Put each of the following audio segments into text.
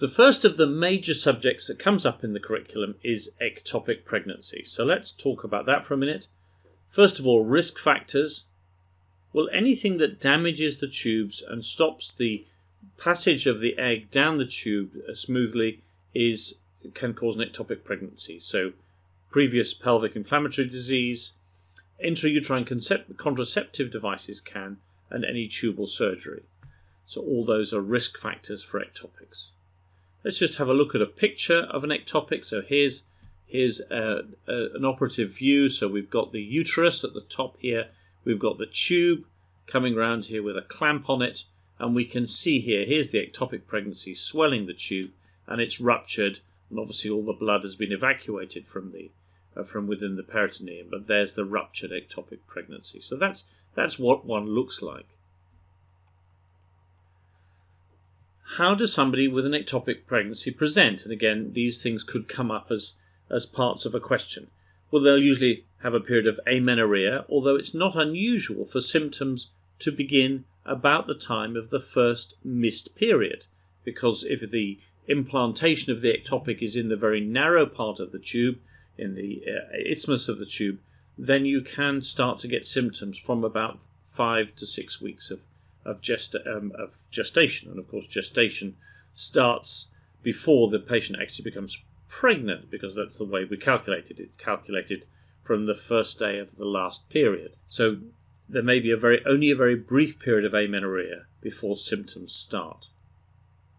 The first of the major subjects that comes up in the curriculum is ectopic pregnancy. So let's talk about that for a minute. First of all, risk factors. Well, anything that damages the tubes and stops the passage of the egg down the tube smoothly can cause an ectopic pregnancy. So previous pelvic inflammatory disease, intrauterine contraceptive devices can, and any tubal surgery. So all those are risk factors for ectopics. Let's just have a look at a picture of an ectopic. So here's an operative view. So we've got the uterus at the top here. We've got the tube coming around here with a clamp on it. And we can see here's the ectopic pregnancy swelling the tube, and it's ruptured. And obviously all the blood has been evacuated from within the peritoneum. But there's the ruptured ectopic pregnancy. So that's what one looks like. How does somebody with an ectopic pregnancy present? And again, these things could come up as parts of a question. Well, they'll usually have a period of amenorrhea, although it's not unusual for symptoms to begin about the time of the first missed period, because if the implantation of the ectopic is in the very narrow part of the tube, in the isthmus of the tube, then you can start to get symptoms from about 5 to 6 weeks of gestation. And of course, gestation starts before the patient actually becomes pregnant, because that's the way we calculate it. It's calculated from the first day of the last period. So there may be only a very brief period of amenorrhea before symptoms start.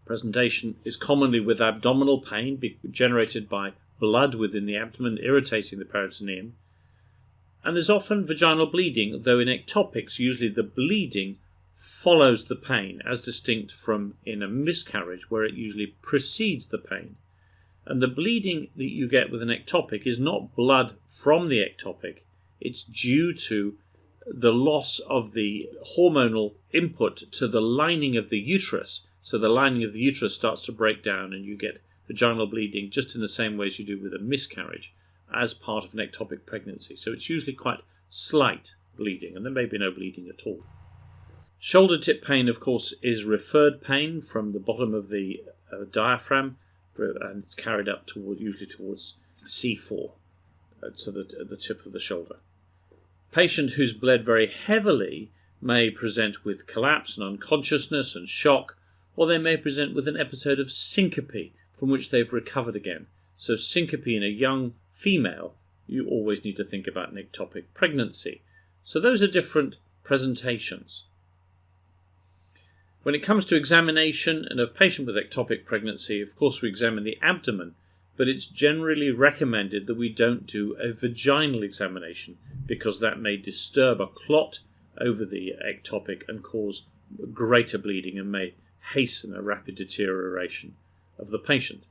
Presentation is commonly with abdominal pain generated by blood within the abdomen irritating the peritoneum. And there's often vaginal bleeding, though in ectopics usually the bleeding follows the pain, as distinct from in a miscarriage where it usually precedes the pain. And the bleeding that you get with an ectopic is not blood from the ectopic, it's due to the loss of the hormonal input to the lining of the uterus. So the lining of the uterus starts to break down and you get vaginal bleeding just in the same way as you do with a miscarriage as part of an ectopic pregnancy. So it's usually quite slight bleeding, and there may be no bleeding at all. Shoulder tip pain, of course, is referred pain from the bottom of the diaphragm, and it's carried up usually towards C4, to the tip of the shoulder. Patient who's bled very heavily may present with collapse and unconsciousness and shock, or they may present with an episode of syncope from which they've recovered again. So syncope in a young female, you always need to think about an ectopic pregnancy. So those are different presentations. When it comes to examination in a patient with ectopic pregnancy, of course we examine the abdomen, but it's generally recommended that we don't do a vaginal examination, because that may disturb a clot over the ectopic and cause greater bleeding and may hasten a rapid deterioration of the patient.